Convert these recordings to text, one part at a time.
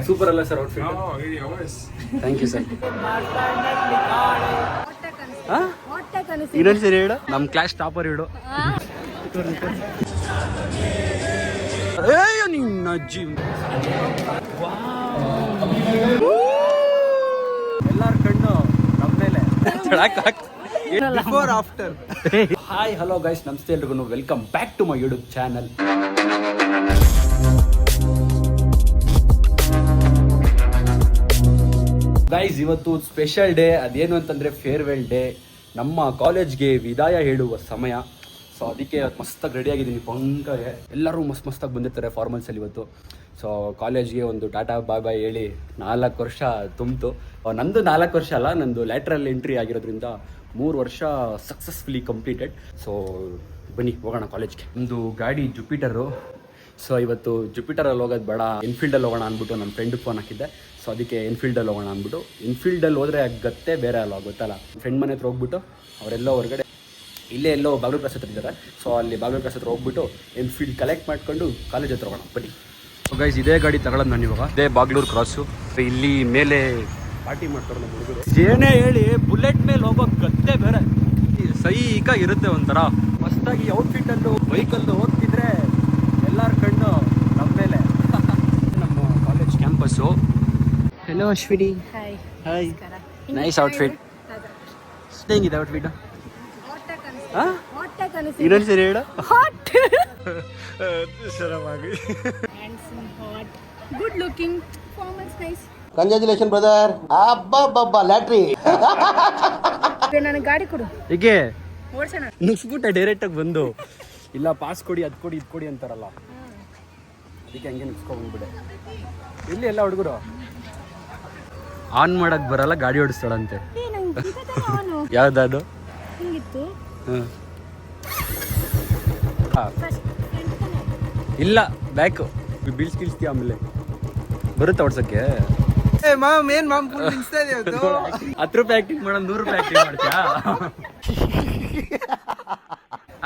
Super ಅಲ್ಲ sir outfit? Thank you sir. ಇನ್ನೊಂದು ಸರಿ ಹೇಳು. ನಮ್ಮ ಕ್ಲಾಸ್ ಟಾಪರ್ ಹೇಳು. ನಿನ್ನ ಅಜ್ಜಿ ಎಲ್ಲಾರ ಕಣ್ಣು ನಮ್ಮ ಮೇಲೆ. Before after. Hi hello guys, ನಮಸ್ತೆ ಎಲ್ರಿಗೂ. Welcome back to my YouTube channel. Guys, ಇವತ್ತು ಸ್ಪೆಷಲ್ ಡೇ. ಅದೇನು ಅಂತಂದರೆ ಫೇರ್ವೆಲ್ ಡೇ. ನಮ್ಮ ಕಾಲೇಜ್ಗೆ ವಿದಾಯ ಹೇಳುವ ಸಮಯ. ಸೊ ಅದಕ್ಕೆ ಮಸ್ತಾಗಿ ರೆಡಿ ಆಗಿದ್ದೀನಿ. ಪಂಕಗೆ ಎಲ್ಲರೂ ಮಸ್ತಾಗಿ ಬಂದಿರ್ತಾರೆ ಫಾರ್ಮಲ್ಸಲ್ಲಿ ಇವತ್ತು. ಸೊ ಕಾಲೇಜ್ಗೆ ಒಂದು ಟಾಟಾ ಬಾಯ್ ಬಾಯ್ ಹೇಳಿ 4 ವರ್ಷ ತುಂಬಿತು. ನಂದು 4 ವರ್ಷ ಅಲ್ಲ, ನಂದು ಲ್ಯಾಟ್ರಲ್ ಎಂಟ್ರಿ ಆಗಿರೋದ್ರಿಂದ 3 ವರ್ಷ ಸಕ್ಸಸ್ಫುಲಿ ಕಂಪ್ಲೀಟೆಡ್. ಸೊ ಬನ್ನಿ ಹೋಗೋಣ ಕಾಲೇಜ್ಗೆ. ಒಂದು ಗಾಡಿ ಜುಪಿಟರು. ಸೊ ಇವತ್ತು ಜುಪಿಟರಲ್ಲಿ ಹೋಗೋದು ಬೇಡ, ಎನ್ಫೀಲ್ಡಲ್ಲಿ ಹೋಗೋಣ ಅಂದ್ಬಿಟ್ಟು ನನ್ನ ಫ್ರೆಂಡಿಗೆ ಫೋನ್ ಹಾಕಿದ್ದೆ. ಸೊ ಅದಕ್ಕೆ ಎನ್ಫೀಲ್ಡಲ್ಲಿ ಹೋಗೋಣ ಅಂದ್ಬಿಟ್ಟು. ಎನ್ಫೀಲ್ಡಲ್ಲಿ ಹೋದರೆ ಗತ್ತೆ ಬೇರೆ ಅಲ್ಲ, ಗೊತ್ತಲ್ಲ. ಫ್ರೆಂಡ್ ಮನೆ ಹತ್ರ ಹೋಗ್ಬಿಟ್ಟು ಅವರೆಲ್ಲೋ ಹೊರಗಡೆ ಇಲ್ಲೇ ಎಲ್ಲೋ ಬಾಗ್ಲೂರು ಕ್ಲಾಸ್ ಹತ್ರ ಇದ್ದಾರೆ. ಸೊ ಅಲ್ಲಿ ಬಾಗ್ಲೂರು ಕ್ಲಾಸ್ ಹತ್ರ ಹೋಗ್ಬಿಟ್ಟು ಎನ್ಫೀಲ್ಡ್ ಕಲೆಕ್ಟ್ ಮಾಡ್ಕೊಂಡು ಕಾಲೇಜ್ ಹತ್ರ ಹೋಗೋಣ ಬನ್ನಿ. ಸೊ ಗೈಸ್, ಇದೇ ಗಾಡಿ ತಗೊಳ್ಳೋದು ನಾನು ಇವಾಗ. ಇದೇ ಬಾಗ್ಲೂರು ಕ್ರಾಸು. ಇಲ್ಲಿ ಮೇಲೆ ಪಾರ್ಟಿ ಮಾಡ್ತಾರೆ ನಮ್ಮ ಹುಡುಗರು. ಏನೇ ಹೇಳಿ ಬುಲೆಟ್ ಮೇಲೆ ಹೋಗೋ ಗತ್ತೆ ಬೇರೆ ಸೈಕ ಇರುತ್ತೆ. ಒಂಥರ ಮಸ್ತಾಗಿ ಔಟ್ಫಿಟ್ಟಲ್ಲೂ ಬೈಕಲ್ಲೂ ಹೋಗ್ತಿದ್ರೆ ಎಲ್ಲರ ಕಣ್ಣು ನಮ್ಮ ಮೇಲೆ. ನಮ್ಮ college campus. Hello Ashwini. Hi. Nice outfit. ಹೆಂಗಿದೆ ಔಟ್ಫಿಟ್? ಇನ್ನೊಂದು ಸರಿ ಹೇಳು. Good looking, performance nice. Congratulation brother. ಅಬ್ಬಬ್ಬಬ್ಬ ಲ್ಯಾಟ್ರಿ. ನನಗೆ ಗಾಡಿ ಕೊಡು. ಹೀಗೆ ಓಡ್ಸೋಣ. ನುಗ್ಸ್ಬಿಟ್ಟೆ ಡೈರೆಕ್ಟಾಗಿ ಬಂದು. ಇಲ್ಲ ಪಾಸ್ ಕೊಡಿ, ಅದು ಕೊಡಿ, ಇದು ಕೊಡಿ ಅಂತಾರಲ್ಲ, ಅದಕ್ಕೆ ಹಂಗೆ ನುಗ್ಸ್ಕೊಂಡ್ಬಿಡೆ. ಇಲ್ಲಿ ಎಲ್ಲ ಹುಡುಗರು ಆನ್ ಮಾಡಕ್ ಬರಲ್ಲ, ಗಾಡಿ ಓಡಿಸ್ತಾಳಂತೆ. ಯಾವ್ದು? ಇಲ್ಲ ಬ್ಯಾಕು ಬೀಳ್ಸ್ತೀಯ, ಆಮೇಲೆ ಬರುತ್ತೆ ಓಡ್ಸಕ್ಕೆ. 10 ರೂಪಾಯಿ ಆಕ್ಟಿಂಗ್ ಮಾಡೋ, 100 ರೂಪಾಯಿ ಆಕ್ಟಿಂಗ್ ಮಾಡ್ತೀಯಾ?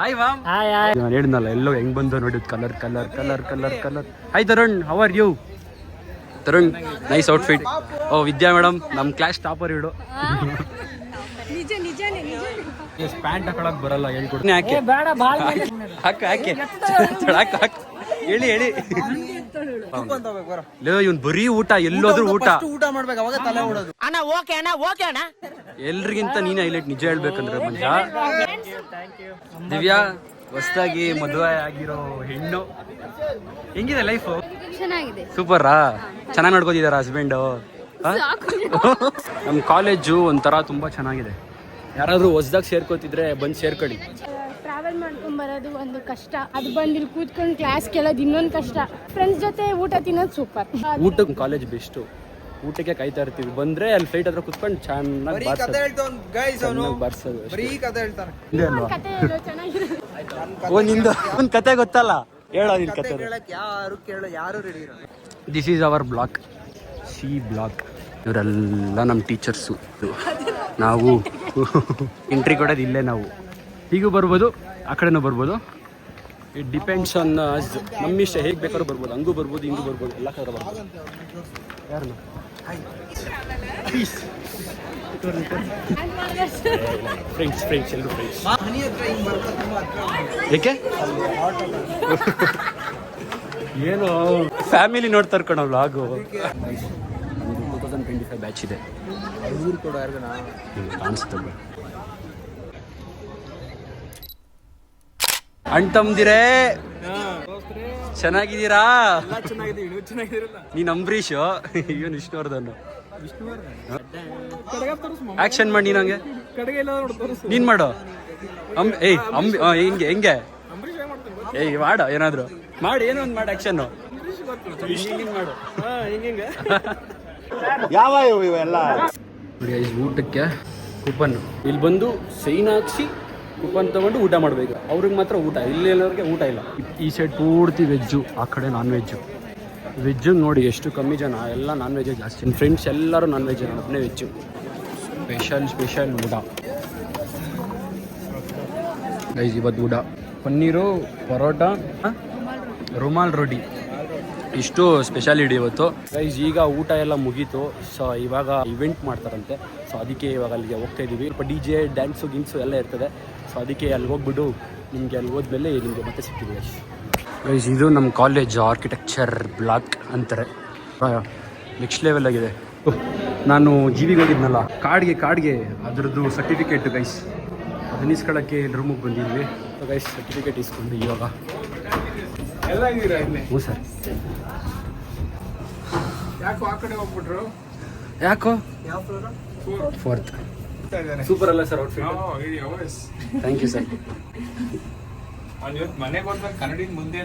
Hi mom. ನಾನು ಹೇಳಿದ್ನಲ್ಲ ಎಲ್ಲೋ ಹೆಂಗ್ ಬಂದು ನೋಡಿದ್. Colour colour colour colour colour. Hi Tarun, how are you? Tarun, nice outfit. ಓ ವಿದ್ಯಾ ಮೇಡಮ್, ನಮ್ಮ ಕ್ಲಾಸ್ ಟಾಪರ್ ಇಡು. ಪ್ಯಾಂಟ್ ಹಾಕೊಳಕ್ ಬರಲ್ಲ, ಹೇಳ್ಕೊಡ್ತೀನಿ. ಯಾಕೆ ಹಾಕ ಹಾಕೆ ಹೇಳಿ ಹೇಳಿ. ಇವ್ನು ಬರೀ ಊಟ, ಎಲ್ಲೋದ್ರು ಊಟ ಮಾಡ್ಬೇಕು, ಅವಾಗ ತಲೆ ಓಡೋದು. ಎಲ್ರಿಗಿಂತ ನೀನೇ ಹೈಲೈಟ್, ನಿಜ ಹೇಳ್ಬೇಕಂದ್ರೆ. ಮಂಜ, ದಿವ್ಯಾ ಹೊಸದಾಗಿ ಮದುವೆ ಆಗಿರೋ ಹೆಣ್ಣು. ಹೆಂಗಿದೆ ಲೈಫು? ಚೆನ್ನಾಗಿದೆ. ಸೂಪರಾ? ಚೆನ್ನಾಗಿ ನೋಡ್ಕೋತಿದಾರ ಹಸ್ಬೆಂಡು? ನಮ್ಮ ಕಾಲೇಜು ಒಂಥರ ತುಂಬ ಚೆನ್ನಾಗಿದೆ. ಯಾರಾದರೂ ಹೊಸ್ದಾಗಿ ಸೇರ್ಕೋತಿದ್ರೆ ಬಂದು ಸೇರ್ಕೊಳ್ಳಿ. ಟ್ರಾವೆಲ್ ಮಾಡ್ಕೊಂಡ್ ಬರೋದು ಒಂದು ಕಷ್ಟ, ಅದು ಬಂದು ಇಲ್ಲಿ ಕೂತ್ಕೊಂಡು ಕ್ಲಾಸ್ ಕೇಳೋದು ಇನ್ನೊಂದು ಕಷ್ಟ. ಫ್ರೆಂಡ್ಸ್ ಜೊತೆ ಊಟ ತಿನ್ನೋದು ಸೂಪರ್. ಊಟಕ್ಕೆ ಕಾಲೇಜ್ ಬೆಸ್ಟು. ಊಟಕ್ಕೆ ಕಾಯ್ತಾ ಇರ್ತೀವಿ. ಬಂದ್ರೆ ಅಲ್ಲಿ ಫ್ಲೈಟ್ ಹತ್ರ ಕುತ್ಕೊಂಡು ಚೆನ್ನಾಗಿ ಬಾರ್ಸೋದು. ಓ ನಿಂದು ಒಂದು ಕತೆ ಗೊತ್ತಲ್ಲ, ಹೇಳೋ ನಿನ್ ಕತೆ. This is our block, C block. ಇವರೆಲ್ಲ ನಮ್ಮ ಟೀಚರ್ಸು. ನಾವು ಎಂಟ್ರಿ ಕೊಡೋದು ಇಲ್ಲೇ. ನಾವು ಹೀಗೂ ಬರ್ಬೋದು, ಆ ಕಡೆನೂ ಬರ್ಬೋದು. ಇಟ್ ಡಿಪೆಂಡ್ಸ್ ಆನ್ ನಮ್ಮಿಷ್ಟ. ಹೇಗೆ ಬೇಕಾದ್ರೂ ಬರ್ಬೋದು, ಹಂಗೂ ಬರ್ಬೋದು, ಹಿಂಗೂ ಬರ್ಬೋದು, ಎಲ್ಲ ಕಡೆ ಬರ್ಬೋದು. ಯಾರನ್ನ ಫ್ರೆಂಡ್ಸ್ ಫ್ರೆಂಡ್ಸ್ ಎಲ್ಲರೂ ಫ್ರೆಂಡ್ಸ್. ಏಕೆ ಏನು ಫ್ಯಾಮಿಲಿ ನೋಡ್ತಾರೆ ಕಣೋ ವ್ಲಾಗು. 2025 ಬ್ಯಾಚ್ ಇದೆ. ಕಾಣಿಸ್ತದೆ. ಅಣ್ಣ ತಮ್ಮದಿರೇ ಚೆನ್ನಾಗಿದ್ದೀರಾ? ನೀನ್ ಅಂಬರೀಷ್, ಇವನ್ ವಿಷ್ಣುವರ್ಧನ್. ಆಕ್ಷನ್ ಮಾಡಿ ನಂಗೆ. ನೀನ್ ಮಾಡು. ಹಿಂಗೆ ಹೆಂಗೆ? ಏಯ್ ಮಾಡು, ಏನಾದ್ರು ಮಾಡಿ, ಏನೋ ಒಂದು ಮಾಡಿ ಆಕ್ಷನ್ ಮಾಡು. ಯಾವ ಇವೆಲ್ಲ ಊಟಕ್ಕೆ ಕೂಪನ್. ಇಲ್ಲಿ ಬಂದು ಸೈನ್ ಹಾಕ್ಸಿ ಕೂಪನ್ ತಗೊಂಡು ಊಟ ಮಾಡಬೇಕು. ಅವ್ರಿಗೆ ಮಾತ್ರ ಊಟ, ಇಲ್ಲೆಲ್ಲವ್ರಿಗೆ ಊಟ ಇಲ್ಲ. ಈ ಸೈಡ್ ಪೂರ್ತಿ ವೆಜ್ಜು, ಆ ಕಡೆ ನಾನ್ ವೆಜ್ಜು. ವೆಜ್ಜು ನೋಡಿ ಎಷ್ಟು ಕಮ್ಮಿ ಜನ, ಎಲ್ಲ ನಾನ್ ವೆಜ್ಜೇ ಜಾಸ್ತಿ. ನನ್ನ ಫ್ರೆಂಡ್ಸ್ ಎಲ್ಲರೂ ನಾನ್ ವೆಜ್, ಒಬ್ಬನೇ ವೆಜ್ಜು. ಸ್ಪೆಷಲ್ ಊಟ ಗೈಸ್. ಇವತ್ತು ಊಟ ಪನ್ನೀರು, ಪರೋಟ, ರುಮಾಲ್ ರೋಟಿ. ಇಷ್ಟು ಸ್ಪೆಷಾಲಿಟಿ ಇವತ್ತು ಗೈಸ್. ಈಗ ಊಟ ಎಲ್ಲ ಮುಗೀತು. ಸೊ ಇವಾಗ ಇವೆಂಟ್ ಮಾಡ್ತಾರಂತೆ. ಸೊ ಅದಕ್ಕೆ ಇವಾಗ ಅಲ್ಲಿಗೆ ಹೋಗ್ತಾ ಇದ್ದೀವಿ. ಸ್ವಲ್ಪ DJ ಡ್ಯಾನ್ಸು ಗಿನ್ಸು ಎಲ್ಲ ಇರ್ತದೆ. ಸೊ ಅದಕ್ಕೆ ಅಲ್ಲಿ ಹೋಗ್ಬಿಟ್ಟು ನಿಮಗೆ ಅಲ್ಲಿ ಹೋದ್ಮೇಲೆ ನಿಮಗೆ ಮತ್ತೆ ಸಿಗ್ತೀವಿ ಗೈಸ್. ಇದು ನಮ್ಮ ಕಾಲೇಜ್ ಆರ್ಕಿಟೆಕ್ಚರ್ ಬ್ಲಾಕ್ ಅಂತಾರೆ. ನೆಕ್ಸ್ಟ್ ಲೆವೆಲ್ ಆಗಿದೆ. ನಾನು ಜಿವಿಗೆ ಹೋಗಿದ್ನಲ್ಲ ಕಾಡ್ಗೆ ಅದರದ್ದು ಸರ್ಟಿಫಿಕೇಟ್ ಗೈಸ್, ಅದನ್ನ ಇಸ್ಕೊಳ್ಳೋಕ್ಕೆ ರೂಮಿಗೆ ಬಂದಿದ್ವಿ. ಗೈಸ್ ಸರ್ಟಿಫಿಕೇಟ್ ಇಸ್ಕೊಂಡು ಇವಾಗ ಹ್ಞೂ ಸರ್. ಯಾಕೋ ಆ ಕಡೆ ಹೋಗ್ಬಿಟ್ರು? ಯಾಕೋ ಯಾವ ಫ್ಲೋರ್? 4th. ಸೂಪರ್ ಅಲ್ಲ sir outfit? Thank you sir. ಇವತ್ತು ಮನೆಗೆ ಹೋದ್ಮೇಲೆ ಕನ್ನಡಿನ ಮುಂದೆ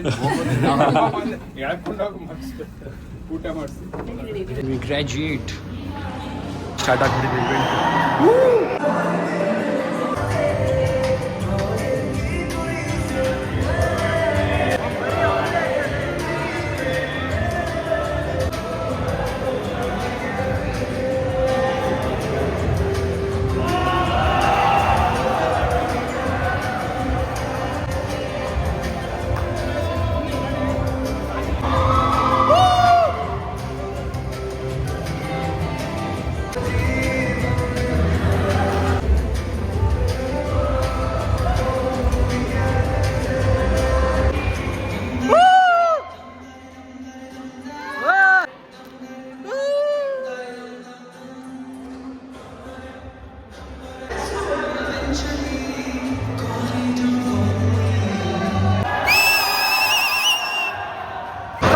ಹೇಳ್ಕೊಂಡೋಗಿ ಮಾಡಿಸ್ಬೇಕು, ಊಟ ಮಾಡಿಸಿ. ವಿ ಗ್ರ್ಯಾಜುಯೇಟ್ ಸ್ಟಾರ್ಟ್ ಆಗ್ಬಿಟ್ಟಿದೆ.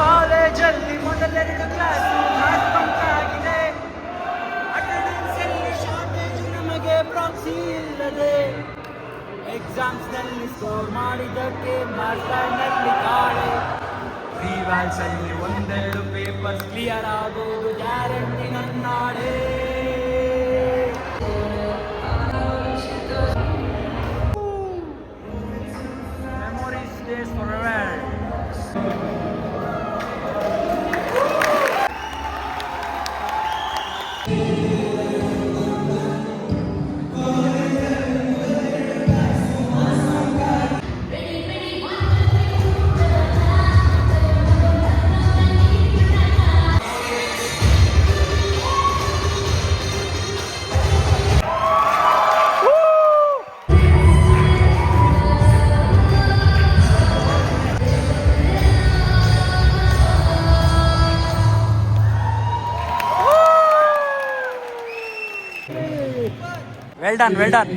ಕಾಲೇಜಲ್ಲಿ ಮೊದಲೆರಡು ಕ್ಲಾಸ್ ಆಗಿದೆ, ಅಟೆಂಡೆನ್ಸಲ್ಲಿ ಶಾರ್ಟೇಜ್ ನಮಗೆ ಪ್ರಾಕ್ಸಿ ಇಲ್ಲದೆ, ಎಕ್ಸಾಮ್ಸ್ನಲ್ಲಿ ಸ್ಕೋರ್ ಮಾಡಿದ್ದಕ್ಕೆ ಮಾಸ್ಟರ್ನಲ್ಲಿ ಕಾಳೆ, ರಿವಾಲ್ಸಲ್ಲಿ ಒಂದೆರಡು ಪೇಪರ್ಸ್ ಕ್ಲಿಯರ್ ಆಗೋದು guarantee ನನ್ನಾಡೆ. Memory stays forever. Well done, well done.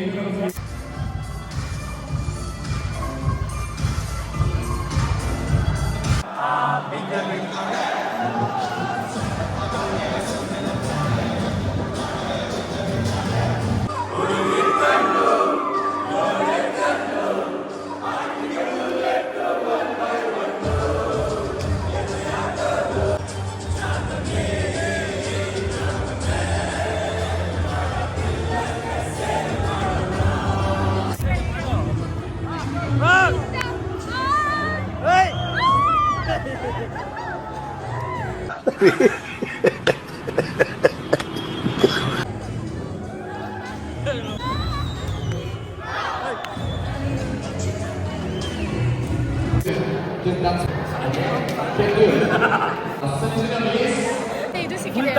ಇದು ಸಿಕ್ಕಿದೆ.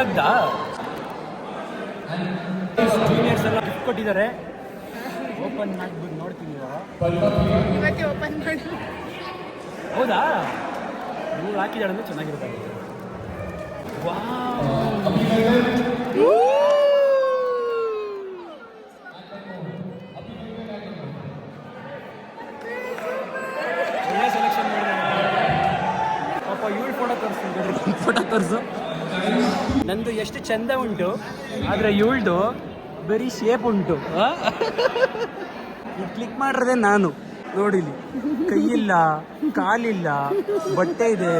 ಜೂನಿಯರ್ಸ್ ಎಲ್ಲ ಗಿಫ್ಟ್ ಕೊಟ್ಟಿದ್ದಾರೆ. ಓಪನ್ ಮಾಡ್ಬಿಟ್ಟು ನೋಡ್ತೀನಿ ಇವಾಗ. ಇವತ್ತೇ ಓಪನ್ ಮಾಡಿ. ಹೌದಾ? ನೀವು ಹಾಕಿದಾಳೆ ಅಂದ್ರೆ ಚೆನ್ನಾಗಿರುತ್ತೆ. ಒಳ್ಳೆ ಸೆಲೆಕ್ಷನ್ ಮಾಡಿದ್ದಾರೆ ಪಾಪ. ಇವಳು ಫೋಟೋ ತೋರಿಸ್ತೀನಿ, ಫೋಟೋ ತೋರಿಸು. ನಂದು ಎಷ್ಟು ಚಂದ ಉಂಟು, ಆದರೆ ಇವಳ್ದು ಬರೀ ಶೇಪ್ ಉಂಟು. ಇದು ಕ್ಲಿಕ್ ಮಾಡಿರೋದೆ ನಾನು. ನೋಡಿಲಿ, ಕೈಯಿಲ್ಲ, ಕಾಲಿಲ್ಲ, ಬಟ್ಟೆ ಇದೆ.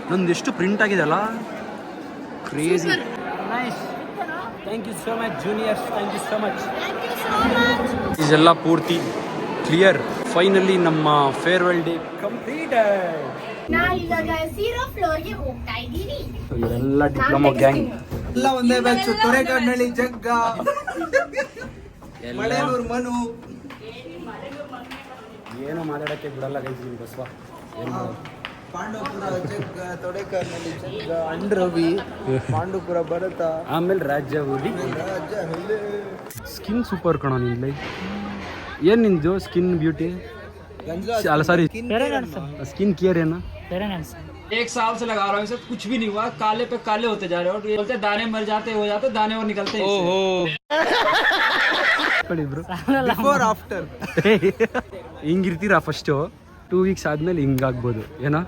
ನಂದು ಎಷ್ಟು ಪ್ರಿಂಟ್ ಆಗಿದೆ ಅಲ್ಲ, crazy. Nice. Thank you so much juniors, thank you so much. ಇದೆಲ್ಲ ಪೂರ್ತಿ ಕ್ಲಿಯರ್. ಫೈನಲಿ ನಮ್ಮ ಫೇರ್ವೆಲ್ ಡೇ ಕಂಪ್ಲೀಟೆಡ್. ನಾವಿವಾಗ 0 ಫ್ಲೋರ್ಗೆ ಹೋಗ್ತಾ ಇದ್ದೀವಿ. ಇವರೆಲ್ಲ ಡಿಪ್ಲೊಮಾ ಗ್ಯಾಂಗ್. ಎಲ್ಲ ಒಂದೇ ಬ್ಯಾಚ್. ತೊರೆಕಾಡ್ನಳ್ಳಿ ಜಗ್ಗ, ಮಳೆನೂರು ಮನು. ಏನು ಮಾತಾಡೋಕ್ಕೆ ಬಿಡಲ್ಲ ಗೈಸ್ ಬಸವ. ಏನು ಮಾಡೋದು? ಪಾಂಡವಪುರ ಜಗ್ಗ, ತೊಡೆಕರ್ನಳ್ಳಿ ಜಗ್ಗ, ಅಂಡ್ರವಿ, ಪಾಂಡವಪುರ ಭರತ, ಆಮೇಲೆ ರಾಜ್ಯ ಹೋಗಿ ರಾಜ ಹೆಲ್ಲೆ. ಸ್ಕಿನ್ ಸೂಪರ್ ಕಣೋ ನಿಂದು. ಏನು ನಿಂದು ಸ್ಕಿನ್ ಬ್ಯೂಟಿ ಗಂಜಲ ಅಲ್ಲ ಸಾರಿ ಸ್ಕಿನ್ ಕೇರ್. ಸ್ಕಿನ್ ಕೇರ್ ಏನು? एक साल से लगा रहा हूँ इसे, कुछ भी नहीं हुआ, काले पे काले होते जा रहे हो। ये बोलते दाने मर जाते हो जाते, दाने और निकलते हैं इससे। ಇಬ್ರು ಬಿಫೋರ್ ಆಫ್ಟರ್. ಹಿಂಗಿರ್ತೀರಾ ಫಸ್ಟು 2 ವೀಕ್ಸ್ ಆದ್ಮೇಲೆ ಹಿಂಗಾಗ್ಬೋದು ಏನೋ,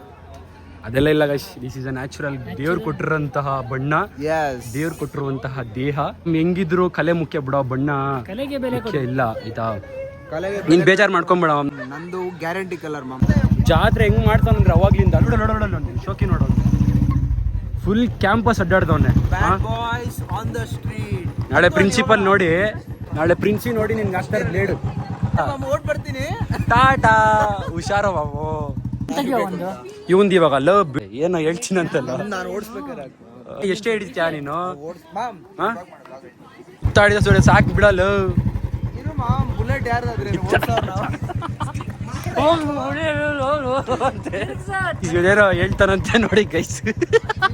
ಅದೆಲ್ಲ ಇಲ್ಲ guys. This is a natural. ದೇವ್ರು ಕೊಟ್ಟಿರುವಂತಹ ಬಣ್ಣ, ಯಸ್. ದೇವ್ರು ಕೊಟ್ಟಿರುವಂತಹ ದೇಹ. ಹೆಂಗಿದ್ರು ಕಲೆ ಮುಖ್ಯ ಬಿಡೋ, ಬಣ್ಣ ಮುಖ್ಯ ಇಲ್ಲ ಆಯ್ತಾ. ಕಲೆಗೆ ನೀನ್ ಬೇಜಾರು ಮಾಡ್ಕೊಂಬೇಡ. ನಂದು ಗ್ಯಾರಂಟಿ ಕಲರ್ ಮಾಮ್. ಜಾತ್ರೆ ಹೆಂಗ್ ಮಾಡ್ತಾನಂದ್ರೆ ಅವಾಗ್ಲಿಂದ ಶೋಕಿ ನೋಡೋದು ಫುಲ್ ಕ್ಯಾಂಪಸ್ ಅಡ್ಡಾಡ್ದವನೆ. Bad boys on the street. ನಾಳೆ ಪ್ರಿನ್ಸಿಪಲ್ ನೋಡಿ, ನಾಳೆ ಪ್ರಿನ್ಸಿ ನೋಡಿ ನಿನ್ಗೆ ಆಗ್ತಾರೆ ಬ್ಲೇಡ್. ಓಟ್ ಬರ್ತೀನಿ. ಟಾಟಾ ಹುಷಾರ ಬಾಬು. ಇವಂದು ಇವಾಗ ಲವ್ ಏನೋ ಹೇಳ್ತೀನಂತಲ್ಲ. ನಾನು ಓಡಿಸ್ಬೇಕಾರೆ ಎಷ್ಟೇ ಹಿಡಿತ್ಯಾ ನೀನು? ಮಾಮ್ ಹುತ್ತಾಡಿದ ಸೋಡೆ ಸಾಕು ಬಿಡಲ್ಲ. ಇರು ಮಾಮ್, ಬುಲೆಟ್ ಯಾರಾದ್ರೆ ಇದೇನೋ ಹೇಳ್ತಾನಂತೆ ನೋಡಿ ಗೈಸ್.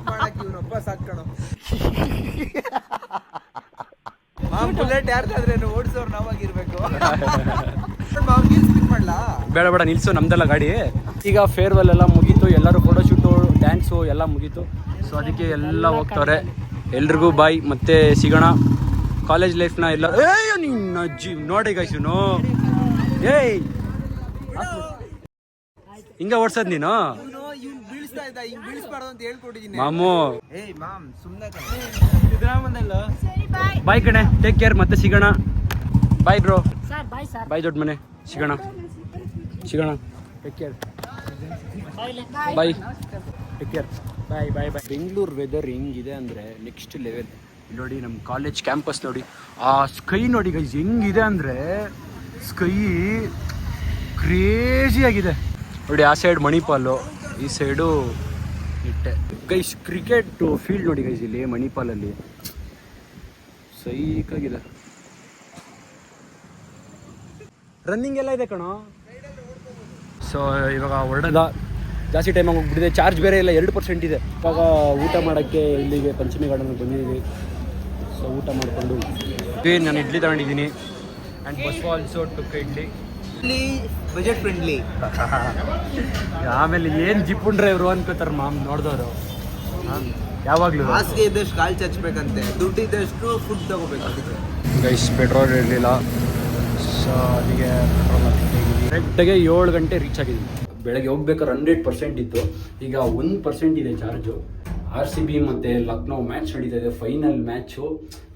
ಮಾಡಕ್ಕೆ ಇವ್ರೊಬ್ಬ ಸಾಕಣ. ಮಾಮ್ ಬುಲೆಟ್ ಯಾರ್ದಾದ್ರೆ ಓಡಿಸೋರು ನಾವಾಗಿರ್ಬೇಕು. ಮಾಮ್ ಗೀಲ್ ಸ್ಪಿನ್ ಮಾಡ್ಲಾ? ಬೇಡ ಬೇಡ ನಿಲ್ಸು, ನಮ್ದೆಲ್ಲ ಗಾಡಿ. ಈಗ ಫೇರ್ವೆಲ್ ಎಲ್ಲ ಮುಗೀತು, ಎಲ್ಲರೂ ಫೋಟೋಶೂಟು ಡ್ಯಾನ್ಸು ಎಲ್ಲ ಮುಗೀತು. ಸೊ ಅದಕ್ಕೆ ಎಲ್ಲ ಹೋಗ್ತಾರೆ. ಎಲ್ರಿಗೂ ಬಾಯ್, ಮತ್ತೆ ಸಿಗೋಣ. ಕಾಲೇಜ್ ಲೈಫ್ನ ಎಲ್ಲ ನಿನ್ನ ನೋಡಿ ಗೈಸ್. ಇವನು ಏಯ್ ಹಿಂಗ ಓಡ್ಸದ್ ನೀನು ಇವ್ನು ಬೀಳಿಸ್ತಾ ಇದ್ದ, ಹಿಂಗ್ ಬೀಳಿಸ್ಬಾರ್ದು ಅಂತ ಹೇಳ್ಕೊಟ್ಟಿದ್ದೀನಿ. ಮಾಮು. ಏಯ್ ಮಾಮ್ ಸುಮ್ನೆ ಬಾಯ್ ಕಣೆ, ಟೇಕ್ ಕೇರ್, ಮತ್ತೆ ಸಿಗೋಣ. Bye bro, sir bye sir. Bye ದೊಡ್ಡ ಮನೆ, ಸಿಗೋಣ. Take care, bye, take care, bye bye bye. Bengaluru weather ಹೆಂಗಿದೆ ಅಂದರೆ ನೆಕ್ಸ್ಟ್ ಲೆವೆಲ್. ನೋಡಿ ನಮ್ಮ ಕಾಲೇಜ್ ಕ್ಯಾಂಪಸ್ ನೋಡಿ, ಆ ಸ್ಕೈ ನೋಡಿ ಗೈಸ್ ಹೆಂಗಿದೆ ಅಂದರೆ, ಸ್ಕೈ ಕ್ರೇಜಿ ಆಗಿದೆ ನೋಡಿ. ಆ ಸೈಡ್ ಮಣಿಪಾಲು, ಈ side Nitte guys. Cricket field ನೋಡಿ ಗೈಸ್, ಇಲ್ಲಿ ಮಣಿಪಾಲಲ್ಲಿ ಸೈಕಾಗಿದೆ. ರನ್ನಿಂಗ್ ಎಲ್ಲ ಇದೆ ಕಣೋ. ಸೊ ಇವಾಗ ಹೊರಡದ ಜಾಸ್ತಿ ಟೈಮ್ ಹೋಗ್ಬಿಟ್ಟಿದೆ. ಚಾರ್ಜ್ ಬೇರೆ ಇಲ್ಲ, 2% ಇದೆ. ಇವಾಗ ಊಟ ಮಾಡೋಕ್ಕೆ ಇಲ್ಲಿಗೆ ಪಂಚಮಿ ಗಾರ್ಡನ್ಗೆ ಬಂದಿದ್ದೀವಿ. ಸೊ ಊಟ ಮಾಡಿಕೊಂಡು ನಾನು ಇಡ್ಲಿ ತಗೊಂಡಿದ್ದೀನಿ. And bus also took idli. Budget friendly. ಆಮೇಲೆ ಏನು ಜಿಪ್ಪುನ್ ಡ್ರೈವ್ರು ಅನ್ಕೋತಾರೆ ಮಾಮ್ ನೋಡಿದವರು. ಯಾವಾಗಲೂ ಹಾಸಿಗೆ ಇದ್ದಷ್ಟು ಕಾಲು ಚಚ್ಬೇಕಂತೆ, ದುಡ್ಡಿದ್ದಷ್ಟು ಫುಡ್ ತಗೋಬೇಕು. ಅದಕ್ಕೆ ಗೈಸ್ ಪೆಟ್ರೋಲ್ ಇರಲಿಲ್ಲ. ಸೊ ಅಲ್ಲಿಗೆ ಪೆಟ್ರೋಲ್ ಹಾಕಿದ್ದೀವಿ. ಕರೆಕ್ಟಾಗೆ 7 ಗಂಟೆ ರೀಚ್ ಆಗಿದ್ದೀನಿ. ಬೆಳಗ್ಗೆ ಹೋಗ್ಬೇಕಾದ್ರೆ 100% ಇತ್ತು, ಈಗ 1% ಇದೆ ಚಾರ್ಜು. RCB ಮತ್ತು ಲಕ್ನೋ ಮ್ಯಾಚ್ ನಡೀತಾ ಇದೆ, ಫೈನಲ್ ಮ್ಯಾಚು.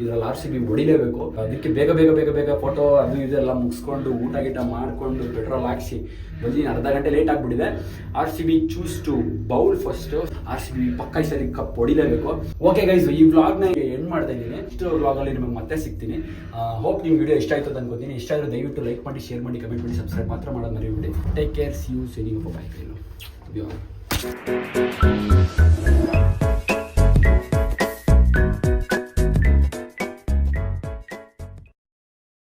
ಇದರಲ್ಲಿ RCB ಹೊಡಿಲೇಬೇಕು. ಅದಕ್ಕೆ ಬೇಗ ಬೇಗ ಬೇಗ ಬೇಗ ಫೋಟೋ ಅದು ಇದೆಲ್ಲ ಮುಗಿಸ್ಕೊಂಡು ಊಟ ಗೀಟ ಮಾಡಿಕೊಂಡು ಪೆಟ್ರೋಲ್ ಹಾಕ್ಸಿ ಬಂದು ಅರ್ಧ ಗಂಟೆ ಲೇಟ್ ಆಗಿಬಿಟ್ಟಿದೆ. RCB choose to bowl first. RCB ಪಕ್ಕ ಈ ಸರಿ ಕಪ್ ಹೊಡಿಲೇಬೇಕು. ಓಕೆ ಗೈಸ್, ಈ ವ್ಲಾಗ್ನ ಎಂಡ್ ಮಾಡ್ತಾ ಇದ್ದೀನಿ. ಇಷ್ಟು ವ್ಲಾಗಲ್ಲಿ ನಿಮಗೆ ಮತ್ತೆ ಸಿಗ್ತೀನಿ. ಹೋಪ್ ನಿಮ್ಗೆ ವಿಡಿಯೋ ಇಷ್ಟ ಆಯ್ತು ಅಂತ ಅನ್ಕೋತೀನಿ. ಇಷ್ಟ ಆದರೆ ದಯವಿಟ್ಟು ಲೈಕ್ ಮಾಡಿ, ಶೇರ್ ಮಾಡಿ, ಕಮೆಂಟ್ ಮಾಡಿ, ಸಬ್ಸ್ಕ್ರೈಬ್ ಮಾತ್ರ ಮಾಡೋದು ಮರಿಬೇಡಿ. Take care, see you, signing up, by.